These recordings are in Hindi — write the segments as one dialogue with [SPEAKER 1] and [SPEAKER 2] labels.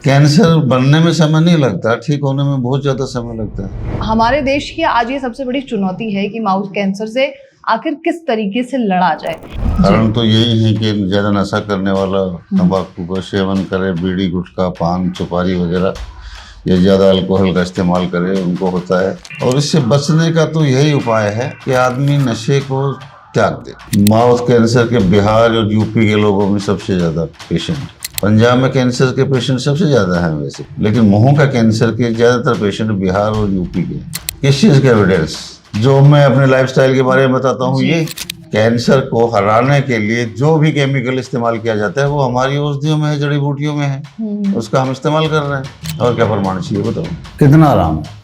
[SPEAKER 1] कैंसर बनने में समय नहीं लगता, ठीक होने में बहुत ज्यादा समय लगता है।
[SPEAKER 2] हमारे देश की आज ये सबसे बड़ी चुनौती है कि माउथ कैंसर से आखिर किस तरीके से लड़ा जाए।
[SPEAKER 1] कारण तो यही है कि ज्यादा नशा करने वाला तंबाकू का सेवन करे, बीड़ी गुटखा पान सुपारी वगैरह, या ज्यादा अल्कोहल का इस्तेमाल करे, उनको होता है। और इससे बचने का तो यही उपाय है कि आदमी नशे को त्याग दे। माउथ कैंसर के बिहार और यूपी के लोगों में सबसे ज्यादा पेशेंट, पंजाब में कैंसर के पेशेंट सबसे ज्यादा हैं वैसे, लेकिन मुंह का कैंसर के ज्यादातर पेशेंट बिहार और यूपी के। किस चीज का एविडेंस जो मैं अपने लाइफस्टाइल के बारे में बताता हूँ, ये कैंसर को हराने के लिए जो भी केमिकल इस्तेमाल किया जाता है वो हमारी औषधियों में है, जड़ी बूटियों में है, उसका हम इस्तेमाल कर रहे हैं। और क्या प्रमाण चाहिए बताओ? कितना आराम है?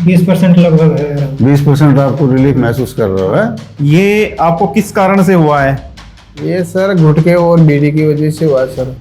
[SPEAKER 3] 20% लगभग है।
[SPEAKER 1] 20% आपको रिलीफ महसूस कर रहे हो है?
[SPEAKER 4] ये आपको किस कारण से हुआ है?
[SPEAKER 3] ये सर गुटखे और बीड़ी की वजह से हुआ सर।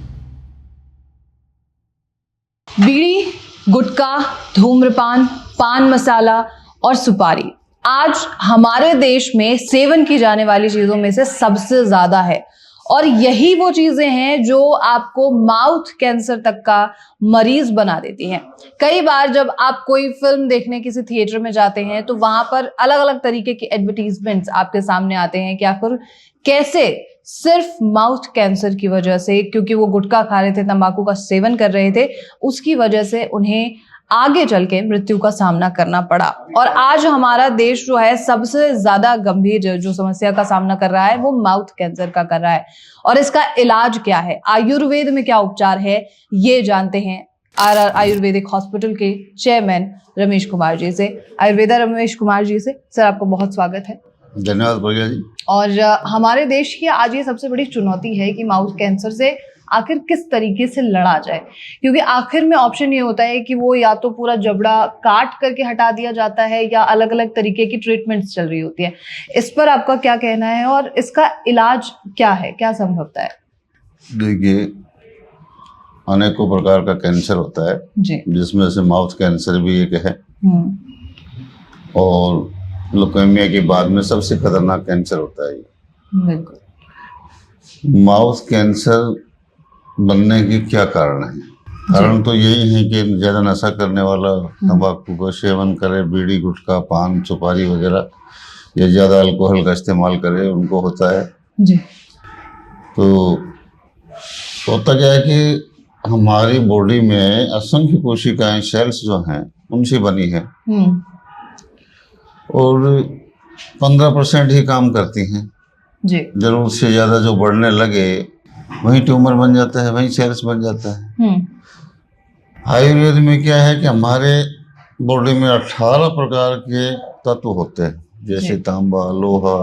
[SPEAKER 2] बीड़ी, गुटखा, धूम्रपान, पान मसाला और सुपारी आज हमारे देश में सेवन की जाने वाली चीजों में से सबसे ज्यादा है। और यही वो चीजें हैं जो आपको माउथ कैंसर तक का मरीज बना देती हैं। कई बार जब आप कोई फिल्म देखने किसी थिएटर में जाते हैं तो वहां पर अलग अलग तरीके के एडवर्टीजमेंट्स आपके सामने आते हैं कि आखिर कैसे सिर्फ माउथ कैंसर की वजह से, क्योंकि वो गुटखा खा रहे थे, तंबाकू का सेवन कर रहे थे, उसकी वजह से उन्हें आगे चल के मृत्यु का सामना करना पड़ा। और आज हमारा देश जो है सबसे ज्यादा गंभीर जो समस्या का सामना कर रहा है वो माउथ कैंसर का कर रहा है। और इसका इलाज क्या है, आयुर्वेद में क्या उपचार है, ये जानते हैं आरआर आयुर्वेदिक हॉस्पिटल के चेयरमैन रमेश कुमार जी से। आयुर्वेदा रमेश कुमार जी से सर, आपका बहुत स्वागत है।
[SPEAKER 1] धन्यवाद भैया जी।
[SPEAKER 2] और हमारे देश की आज ये सबसे बड़ी चुनौती है कि माउथ कैंसर से आखिर किस तरीके से लड़ा जाए, क्योंकि आखिर में ऑप्शन ये होता है कि वो या तो पूरा जबड़ा काट करके हटा दिया जाता है या अलग अलग तरीके की ट्रीटमेंट्स चल रही होती है। इस पर आपका क्या कहना है और इसका इलाज क्या है, क्या संभवता है?
[SPEAKER 1] देखिए, अनेकों प्रकार का कैंसर होता है
[SPEAKER 2] जी,
[SPEAKER 1] जिसमें से माउथ कैंसर भी एक है। और ल्यूकेमिया के बाद में सबसे खतरनाक कैंसर होता है ये।
[SPEAKER 2] बिल्कुल।
[SPEAKER 1] माउथ कैंसर बनने के क्या कारण है? कारण तो यही है कि ज्यादा नशा करने वाला तंबाकू का सेवन करे, बीड़ी गुटखा पान सुपारी वगैरह, या ज्यादा अल्कोहल का इस्तेमाल करे, उनको होता है।
[SPEAKER 2] जी।
[SPEAKER 1] तो होता क्या है कि हमारी बॉडी में असंख्य कोशिकाएं, सेल्स जो हैं उनसे बनी है, और 15% ही काम करती हैं।
[SPEAKER 2] जी।
[SPEAKER 1] जरूरत से ज्यादा जो बढ़ने लगे वहीं ट्यूमर बन जाता है, वहीं सेल्स बन जाता है। आयुर्वेद में क्या है कि हमारे बॉडी में 18 प्रकार के तत्व होते हैं, जैसे तांबा, लोहा,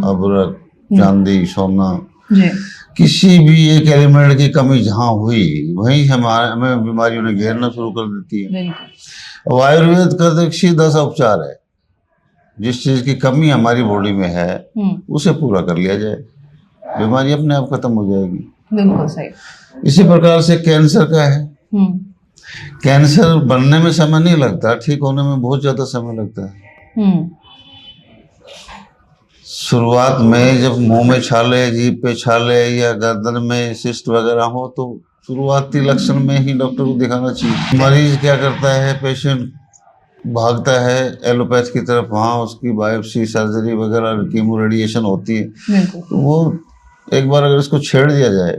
[SPEAKER 1] अभ्रक, चांदी, सोना।
[SPEAKER 2] जी।
[SPEAKER 1] किसी भी एक एलिमेंट की कमी जहाँ हुई वहीं हमें बीमारियों ने घेरना शुरू कर देती है।
[SPEAKER 2] बिल्कुल।
[SPEAKER 1] अब आयुर्वेद का सीधा सा उपचार है, जिस चीज की कमी हमारी बॉडी में है उसे पूरा कर लिया जाए, बीमारी अपने आप खत्म हो जाएगी।
[SPEAKER 2] बिल्कुल सही।
[SPEAKER 1] इसी प्रकार से कैंसर का है। कैंसर बनने में समय नहीं लगता, ठीक होने में बहुत ज्यादा समय लगता है। शुरुआत में जब मुंह में छाले, जीभ पे छाले या गर्दन में सिस्ट वगैरह हो तो शुरुआती लक्षण में ही डॉक्टर को दिखाना चाहिए। मरीज क्या करता है, पेशेंट भागता है एलोपैथ की तरफ, वहाँ उसकी बायोप्सी, सर्जरी वगैरह, कीमो, रेडिएशन होती है। तो वो एक बार अगर इसको छेड़ दिया जाए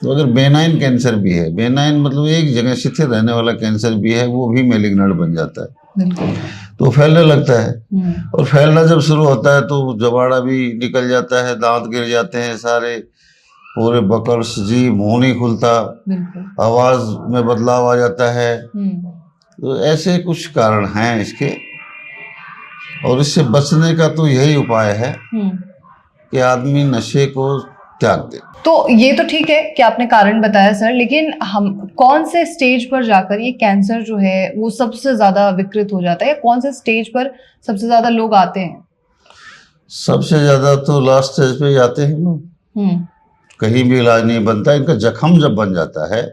[SPEAKER 1] तो अगर बेनाइन कैंसर भी है, बेनाइन मतलब एक जगह स्थिर रहने वाला कैंसर भी है, वो भी मैलिग्नेंट बन जाता है, तो फैलने लगता है। और फैलना जब शुरू होता है तो जबाड़ा भी निकल जाता है, दांत गिर जाते हैं सारे, पूरे बकल्स, जी मुंह नहीं खुलता, आवाज में बदलाव आ जाता है। तो ऐसे कुछ कारण हैं इसके, और इससे बचने का तो यही उपाय है कि आदमी नशे को त्याग दे।
[SPEAKER 2] तो ये तो ठीक है कि आपने कारण बताया सर, लेकिन हम कौन से स्टेज पर जाकर ये कैंसर जो है वो सबसे ज्यादा विकृत हो जाता है, कौन से स्टेज पर सबसे ज्यादा लोग आते हैं?
[SPEAKER 1] सबसे ज्यादा तो लास्ट स्टेज पे जाते हैं लोग, कहीं भी इलाज नहीं बनता। इनका जख्म जब बन जाता है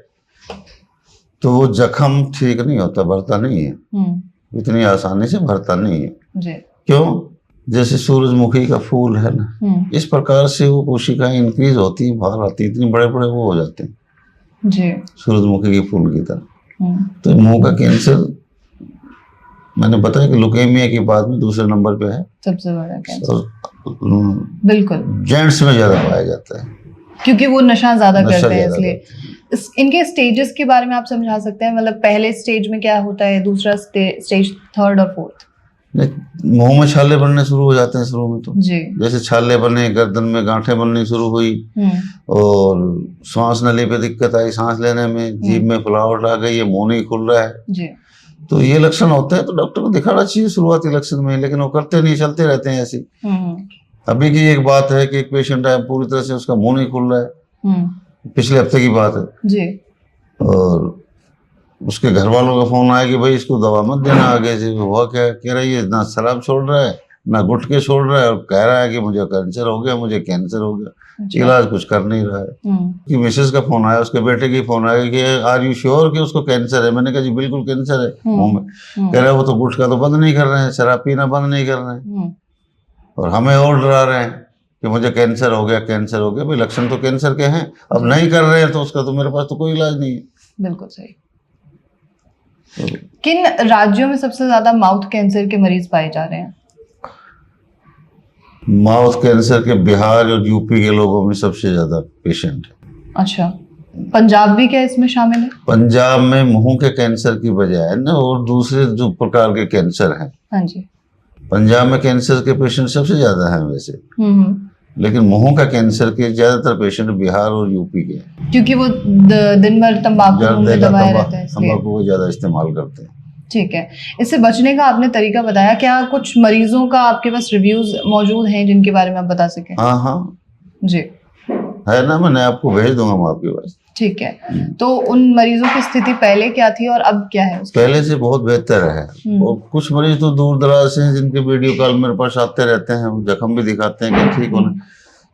[SPEAKER 1] तो वो जख्म ठीक नहीं होता, भरता नहीं है, इतनी आसानी से भरता नहीं है।
[SPEAKER 2] जी।
[SPEAKER 1] क्यों? जैसे सूरजमुखी का फूल है ना, इस प्रकार से वो कोशिकाएं इंक्रीज होती हैं, बाहर आती हैं, इतने बड़े बड़े वो हो जाते हैं।
[SPEAKER 2] जी।
[SPEAKER 1] सूरजमुखी के फूल की तरह।
[SPEAKER 2] हम्म।
[SPEAKER 1] तो मुंह का कैंसर मैंने बताया कि लुकेमिया के बाद में दूसरे नंबर पे है,
[SPEAKER 2] सबसे बड़ा कैंसर।
[SPEAKER 1] और
[SPEAKER 2] बिल्कुल,
[SPEAKER 1] जेंट्स में ज्यादा पाया जाता है।
[SPEAKER 2] क्योंकि वो नशा ज्यादा
[SPEAKER 1] नशा
[SPEAKER 2] करते हैं
[SPEAKER 1] ज्यादा
[SPEAKER 2] इसलिए। इनके स्टेजेस के बारे में आप समझा सकते हैं, मतलब पहले स्टेज में क्या होता है, दूसरा स्टेज, थर्ड और फोर्थ?
[SPEAKER 1] मुंह में छाले बनने शुरू हो जाते हैं शुरू में तो,
[SPEAKER 2] जी।
[SPEAKER 1] जैसे छाले बने, गर्दन में गांठें बननी शुरू हुई, और श्वास नली पे दिक्कत आई, सांस लेने में, जीभ में फुलावट आ गई, ये मुंह नहीं खुल रहा है,
[SPEAKER 2] जी।
[SPEAKER 1] तो ये लक्षण होते हैं तो डॉक्टर को दिखाना चाहिए शुरुआती लक्षण में, लेकिन वो करते नहीं, चलते रहते हैं ऐसे। अभी की एक बात है कि एक पेशेंट है, पूरी तरह से उसका मुंह नहीं खुल रहा है, पिछले हफ्ते की बात है
[SPEAKER 2] जी।
[SPEAKER 1] और उसके घर वालों का फोन आया कि भाई इसको दवा मत देना आगे से। हुआ क्या, कह रहा है ये ना शराब छोड़ रहा है, ना गुटखे छोड़ रहा है, और कह रहा है कि मुझे कैंसर हो गया, मुझे कैंसर हो गया।
[SPEAKER 2] अच्छा।
[SPEAKER 1] इलाज कुछ कर नहीं रहा है। कि मिसेस का फोन आया, उसके बेटे की फोन आया कि आर यू श्योर कि उसको कैंसर है? मैंने कहा जी बिल्कुल कैंसर है मुंह में। कह रहा है वो तो गुटखा तो बंद नहीं कर रहे हैं, शराब पीना बंद नहीं कर रहे हैं, और हमें और डरा रहे हैं कि मुझे कैंसर हो गया, कैंसर हो गया। भाई लक्षण तो कैंसर के हैं, अब नहीं कर रहे हैं तो उसका तो मेरे पास तो कोई इलाज नहीं है।
[SPEAKER 2] बिल्कुल सही। किन राज्यों में सबसे ज्यादा माउथ कैंसर के मरीज पाए जा रहे हैं?
[SPEAKER 1] माउथ कैंसर के बिहार और यूपी के लोगों में सबसे ज्यादा पेशेंट है।
[SPEAKER 2] अच्छा, पंजाब भी क्या इसमें शामिल है?
[SPEAKER 1] पंजाब में मुंह के कैंसर की बजाय ना और दूसरे जो प्रकार के कैंसर हैं,
[SPEAKER 2] हाँ जी,
[SPEAKER 1] पंजाब में कैंसर के पेशेंट सबसे ज्यादा हैं वैसे, लेकिन मुंह का कैंसर के ज्यादातर पेशेंट बिहार और यूपी के हैं,
[SPEAKER 2] क्योंकि वो दिन भर तंबाकू मुंह में दबाए रहते हैं इसलिए।
[SPEAKER 1] तंबाकू को ज्यादा इस्तेमाल करते हैं।
[SPEAKER 2] ठीक है, इससे बचने का आपने तरीका बताया, क्या कुछ मरीजों का आपके पास रिव्यूज मौजूद हैं जिनके बारे में आप बता सकें?
[SPEAKER 1] हाँ हाँ
[SPEAKER 2] जी,
[SPEAKER 1] है ना, मैंने आपको भेज दूंगा मैं आपके पास।
[SPEAKER 2] ठीक है, तो उन मरीजों की स्थिति पहले क्या थी और अब क्या है उसकी?
[SPEAKER 1] पहले से बहुत बेहतर है, और कुछ मरीज तो दूर दराज से हैं जिनके वीडियो कॉल मेरे पास आते रहते हैं, जख्म भी दिखाते हैं कि ठीक होने,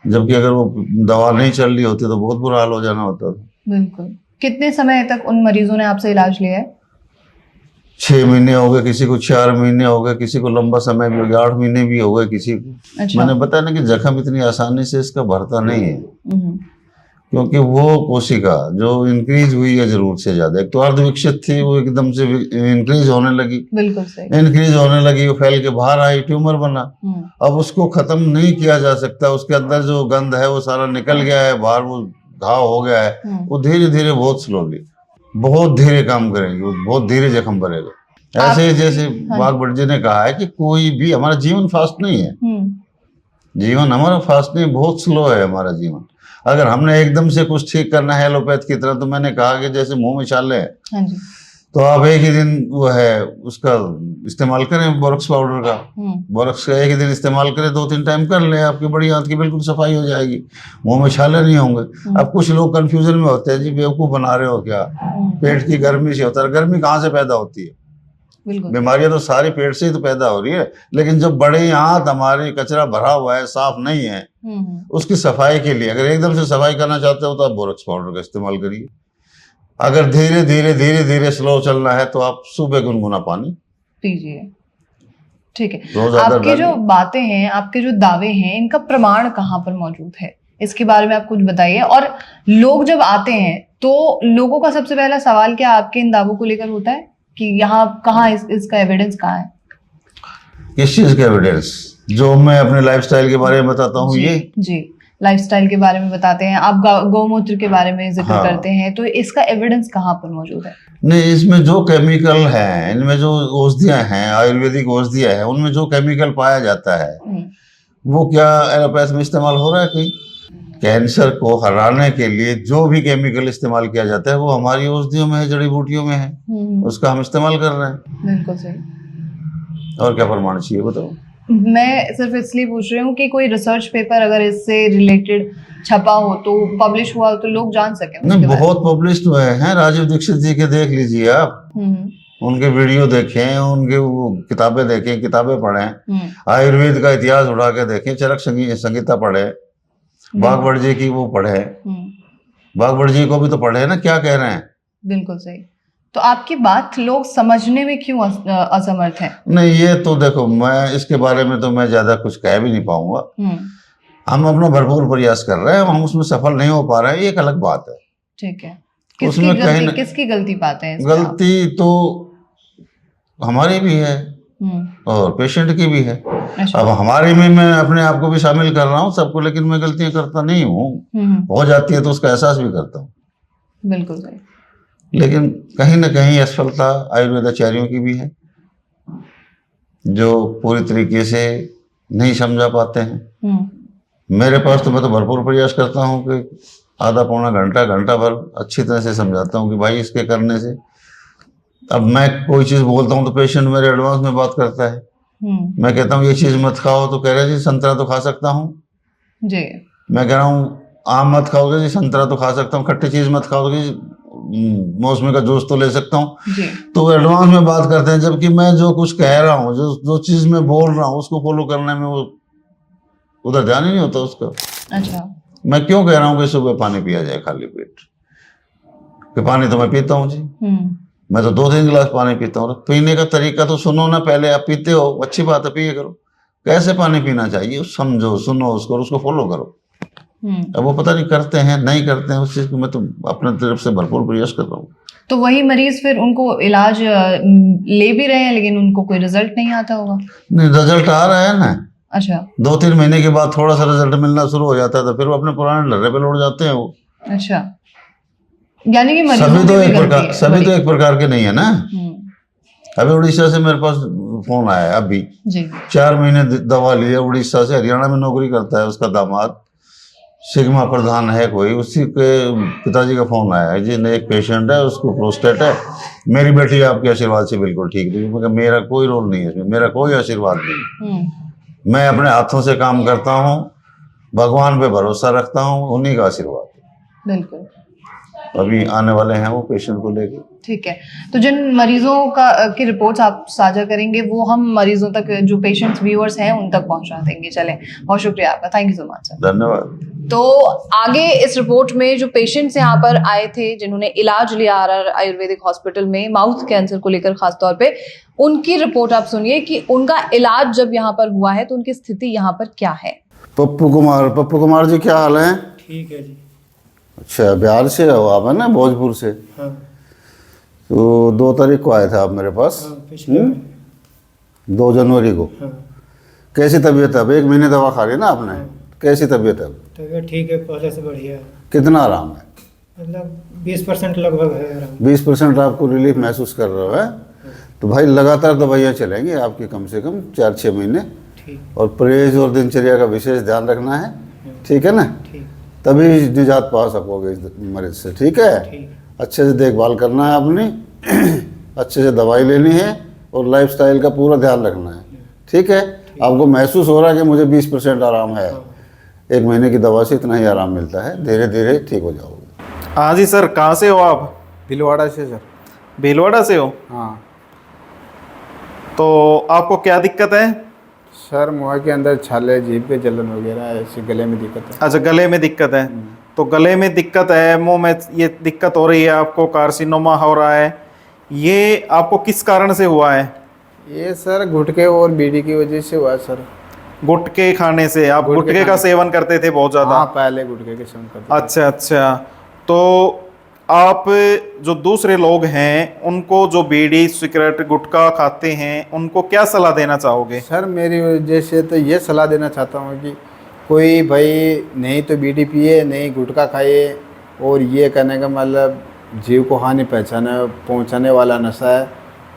[SPEAKER 1] जबकि अगर वो दवा नहीं चल रही होती तो बहुत बुरा हाल हो जाना होता था।
[SPEAKER 2] बिल्कुल। कितने समय तक उन मरीजों ने आपसे इलाज लिया है?
[SPEAKER 1] 6 महीने हो गए, किसी को 4 महीने हो गए, किसी को लंबा समय भी हो गया, 8 महीने भी हो गए किसी को।
[SPEAKER 2] अच्छा।
[SPEAKER 1] मैंने बताया ना कि जख्म इतनी आसानी से इसका भरता नहीं है, क्योंकि वो कोशिका जो इंक्रीज हुई है जरूरत से ज्यादा, एक तो अर्धविकसित थी, वो एकदम से इंक्रीज होने लगी,
[SPEAKER 2] बिल्कुल सही,
[SPEAKER 1] इंक्रीज होने लगी, वो फैल के बाहर आई, ट्यूमर बना। अब उसको खत्म नहीं किया जा सकता, उसके अंदर जो गंध है वो सारा निकल गया है बाहर, वो घाव हो गया है, वो धीरे धीरे बहुत स्लोली, बहुत धीरे काम करेंगे, वो बहुत धीरे जख्म भरेगा। ऐसे जैसे बागभट्ट जी ने कहा है कि कोई भी, हमारा जीवन फास्ट नहीं है, जीवन हमारा फास्ट नहीं, बहुत स्लो है हमारा जीवन। अगर हमने एकदम से कुछ ठीक करना है एलोपैथ की तरह, तो मैंने कहा कि जैसे मुंह में छाले हैं,
[SPEAKER 2] हाँ जी,
[SPEAKER 1] तो आप एक ही दिन वो है उसका इस्तेमाल करें, बोरक्स पाउडर का, बोरक्स का एक ही दिन इस्तेमाल करें, 2-3 टाइम कर लें, आपकी बड़ी आंत की बिल्कुल सफाई हो जाएगी, मुंह में छाले नहीं होंगे। अब कुछ लोग कंफ्यूजन में होते हैं, जी बेवकूफ बना रहे हो क्या, पेट की गर्मी से होता है। गर्मी कहाँ से पैदा होती है? बीमारियां तो सारी पेट से ही तो पैदा हो रही है, लेकिन जब बड़े आंत हमारे कचरा भरा हुआ है, साफ नहीं है, उसकी सफाई के लिए अगर एकदम से सफाई करना चाहते हो तो आप बोरक्स पाउडर का इस्तेमाल करिए। अगर धीरे धीरे धीरे धीरे स्लो चलना है तो आप सुबह गुनगुना पानी
[SPEAKER 2] पीजिए। ठीक है, आपकी जो बातें हैं, आपके जो दावे हैं, इनका प्रमाण कहाँ पर मौजूद है, इसके बारे में आप कुछ बताइए। और लोग जब आते हैं तो लोगों का सबसे पहला सवाल क्या आपके इन दावों को लेकर होता है कि यहाँ कहाँ इसका एविडेंस कहाँ है?
[SPEAKER 1] किस चीज का एविडेंस? जो मैं अपने लाइफस्टाइल के बारे में बताता हूँ, ये
[SPEAKER 2] जी लाइफस्टाइल के बारे में बताते हैं आप, गौमूत्र के बारे में जिक्र करते हैं, तो इसका एविडेंस कहाँ पर मौजूद है?
[SPEAKER 1] नहीं, इसमें जो केमिकल हैं, इनमें जो औषधियां हैं, आयुर्वेदिक औषधियां हैं, उनमें जो केमिकल पाया जाता है वो क्या एलोपैथ में इस्तेमाल हो रहा है? कहीं कैंसर को हराने के लिए जो भी केमिकल इस्तेमाल किया जाता है वो हमारी औषधियों में है, जड़ी बूटियों में है, उसका हम इस्तेमाल कर रहे हैं।
[SPEAKER 2] बिल्कुल सही।
[SPEAKER 1] और क्या प्रमाण चाहिए बताओ?
[SPEAKER 2] मैं सिर्फ इसलिए पूछ रही हूँ कि कोई रिसर्च पेपर अगर इससे रिलेटेड छपा हो तो, पब्लिश हुआ हो तो लोग जान सकें।
[SPEAKER 1] नहीं, बहुत पब्लिश हुए हैं, राजीव दीक्षित जी के देख लीजिए आप, उनके वीडियो देखें, उनके वो किताबें देखें, किताबें पढ़ें, आयुर्वेद का इतिहास उठा के देखें, चरक संहिता पढ़े, बागभट्ट जी की वो पढ़े, बागभट्ट जी को भी तो पढ़े ना, क्या कह रहे हैं। बिल्कुल
[SPEAKER 2] सही। तो आपकी बात लोग समझने में क्यों असमर्थ हैं?
[SPEAKER 1] नहीं, ये तो देखो, मैं इसके बारे में तो मैं ज्यादा कुछ कह भी नहीं पाऊंगा। हम अपना भरपूर प्रयास कर रहे हैं, हम उसमें सफल नहीं हो पा रहे हैं, ये एक अलग बात है।
[SPEAKER 2] ठीक है,
[SPEAKER 1] उसमें कहीं ना
[SPEAKER 2] किसकी गलती पाते हैं इसमें आप?
[SPEAKER 1] गलती तो हमारी भी है और पेशेंट की भी है।
[SPEAKER 2] अच्छा।
[SPEAKER 1] अब हमारी में मैं अपने आप को भी शामिल कर रहा हूँ सबको, लेकिन मैं गलतियां करता नहीं हूँ। हो जाती है तो उसका एहसास भी करता हूँ,
[SPEAKER 2] बिल्कुल सही।
[SPEAKER 1] लेकिन कहीं ना कहीं असफलता आयुर्वेदाचार्यों की भी है, जो पूरी तरीके से नहीं समझा पाते हैं। मेरे पास तो मैं तो भरपूर प्रयास करता हूँ कि आधा पौना घंटा घंटा भर अच्छी तरह से समझाता हूँ कि भाई इसके करने से, अब मैं कोई चीज़ बोलता हूँ तो पेशेंट मेरे एडवांस में बात करता है। मैं कहता हूँ ये चीज़ मत खाओ तो कह रहे जी संतरा तो खा सकता हूँ
[SPEAKER 2] जी।
[SPEAKER 1] मैं कह रहा हूँ आम मत खाओगे जी, संतरा तो खा सकता हूँ, खट्टी चीज़ मत खाओगे जी, मौसमी का जूस तो ले सकता हूँ।
[SPEAKER 2] जी।
[SPEAKER 1] तो एडवांस में बात करते हैं, जबकि मैं जो कुछ कह रहा हूँ, जो चीज़ मैं बोल रहा हूँ उसको फॉलो करने में वो उधर ध्यान ही नहीं होता उसका।
[SPEAKER 2] अच्छा।
[SPEAKER 1] मैं क्यों कह रहा हूँ कि सुबह पानी पिया जाए खाली पेट, कि पानी तो मैं पीता हूँ जी, मैं तो 2-3 गिलास पानी पीता हूँ। पीने का तरीका तो सुनो ना पहले, आप पीते हो अच्छी बात है, पिए करो, कैसे पानी पीना चाहिए समझो, सुनो उसको फॉलो करो। अब वो पता नहीं करते हैं नहीं करते हैं, उस चीज़ को मैं तो अपने तरफ से भरपूर प्रयास कर रहा हूँ।
[SPEAKER 2] तो वही मरीज फिर उनको इलाज ले भी रहे हैं लेकिन उनको कोई रिजल्ट नहीं आता होगा?
[SPEAKER 1] नहीं, रिजल्ट आ रहा है ना।
[SPEAKER 2] अच्छा।
[SPEAKER 1] 2-3 महीने के बाद थोड़ा सा रिजल्ट मिलना शुरू हो जाता है, तो फिर वो अपने पुराने लर्रे पे लौट जाते हैं वो।
[SPEAKER 2] अच्छा, यानी कि मरीजों
[SPEAKER 1] सभी तो
[SPEAKER 2] की भी
[SPEAKER 1] एक
[SPEAKER 2] गलती
[SPEAKER 1] प्रकार
[SPEAKER 2] है।
[SPEAKER 1] सभी तो एक प्रकार के नहीं है ना। अभी उड़ीसा से मेरे पास फोन आया है अभी
[SPEAKER 2] जी।
[SPEAKER 1] 4 महीने दवा ली है, उड़ीसा से, हरियाणा में नौकरी करता है उसका दामाद, सिग्मा प्रधान है कोई, उसी के पिताजी का फोन आया है जी, एक पेशेंट है उसको प्रोस्टेट है, मेरी बेटी आपके आशीर्वाद से बिल्कुल ठीक हुई। मैं मेरा कोई रोल नहीं है इसमें, मेरा कोई आशीर्वाद नहीं, मैं अपने हाथों से काम करता हूँ, भगवान पे भरोसा रखता हूँ, उन्हीं का आशीर्वाद।
[SPEAKER 2] बिल्कुल।
[SPEAKER 1] अभी आने वाले हैं वो पेशेंट को लेके।
[SPEAKER 2] ठीक है, तो जिन मरीजों की रिपोर्ट्स आप साझा करेंगे वो हम मरीजों तक, जो पेशेंट्स व्यूअर्स हैं उन तक पहुंचा देंगे। चलें, बहुत शुक्रिया आपका, thank you so much sir.
[SPEAKER 1] धन्यवाद।
[SPEAKER 2] तो आगे इस रिपोर्ट में जो पेशेंट्स यहाँ पर आए थे जिन्होंने इलाज लिया आर आयुर्वेदिक हॉस्पिटल में माउथ कैंसर को लेकर खासतौर पे, उनकी रिपोर्ट आप सुनिए कि उनका इलाज जब यहाँ पर हुआ है तो उनकी स्थिति यहाँ पर क्या है।
[SPEAKER 1] पप्पू कुमार जी क्या हाल है?
[SPEAKER 3] ठीक है जी।
[SPEAKER 1] अच्छा, बिहार से हो आप है ना, भोजपुर से?
[SPEAKER 3] हाँ।
[SPEAKER 1] तो 2 तारीख को आए थे आप मेरे पास? 2 जनवरी को।
[SPEAKER 3] हाँ।
[SPEAKER 1] कैसी तबीयत है अब? 1 महीने दवा खा ली ना आपने? कैसी तबीयत है अब?
[SPEAKER 3] तबीयत ठीक है, पहले से बढ़िया है।
[SPEAKER 1] कितना आराम है?
[SPEAKER 3] मतलब 20% लगभग है आराम।
[SPEAKER 1] 20% आपको रिलीफ महसूस कर रहे हो है? तो भाई लगातार दवाइयाँ चलेंगी आपकी कम से कम 4-6 महीने,
[SPEAKER 3] ठीक।
[SPEAKER 1] और परहेज और दिनचर्या का विशेष ध्यान रखना है, ठीक है ना?
[SPEAKER 3] ठीक।
[SPEAKER 1] तभी निजात पा सकोगे इस मरीज से, ठीक है?
[SPEAKER 3] ठीक।
[SPEAKER 1] अच्छे से देखभाल करना है अपनी, अच्छे से दवाई लेनी है और लाइफस्टाइल का पूरा ध्यान रखना है, ठीक है? आपको महसूस हो रहा है कि मुझे 20% आराम है, 1 महीने की दवा से इतना ही आराम मिलता है, धीरे धीरे ठीक हो जाओगे।
[SPEAKER 4] हाँ जी सर, कहाँ से हो आप?
[SPEAKER 3] भीलवाड़ा से सर।
[SPEAKER 4] भीलवाड़ा से हो?
[SPEAKER 3] हाँ
[SPEAKER 4] तो आपको क्या दिक्कत है?
[SPEAKER 3] सर, मुँह के अंदर छाले, जीभ पे जलन वगैरह, ऐसे गले में दिक्कत है।
[SPEAKER 4] अच्छा, गले में दिक्कत है। तो गले में दिक्कत है, मुंह में ये दिक्कत हो रही है, आपको कार्सिनोमा हो रहा है, ये आपको किस कारण से हुआ है?
[SPEAKER 3] ये सर गुटखे और बीड़ी की वजह से हुआ सर।
[SPEAKER 4] गुटखे खाने से? आप गुटखे का सेवन करते थे बहुत ज़्यादा?
[SPEAKER 3] हाँ, पहले गुटखे के सेवन करते थे।
[SPEAKER 4] अच्छा अच्छा, तो आप जो दूसरे लोग हैं उनको जो बीड़ी सिगरेट गुटखा खाते हैं उनको क्या सलाह देना चाहोगे?
[SPEAKER 3] सर, मेरी वजह से तो ये सलाह देना चाहता हूँ कि कोई भाई नहीं तो बीड़ी पिए, नहीं गुटखा खाए, और ये कहने का मतलब जीव को हानि पहुँचाने वाला नशा है,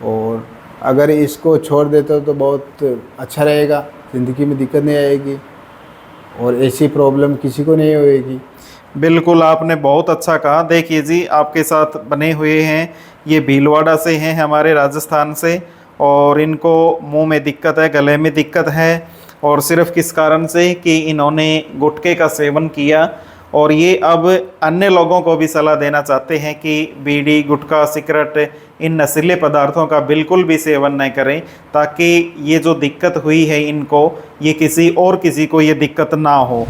[SPEAKER 3] और अगर इसको छोड़ देते तो बहुत अच्छा रहेगा, ज़िंदगी में दिक्कत नहीं आएगी और ऐसी प्रॉब्लम किसी को नहीं होएगी।
[SPEAKER 4] बिल्कुल, आपने बहुत अच्छा कहा। देखिए जी, आपके साथ बने हुए हैं, ये भीलवाड़ा से हैं, हमारे राजस्थान से, और इनको मुंह में दिक्कत है, गले में दिक्कत है, और सिर्फ किस कारण से कि इन्होंने गुटखे का सेवन किया, और ये अब अन्य लोगों को भी सलाह देना चाहते हैं कि बीड़ी गुटखा सिगरेट इन नशीले पदार्थों का बिल्कुल भी सेवन न करें, ताकि ये जो दिक्कत हुई है इनको, ये किसी को ये दिक्कत ना हो।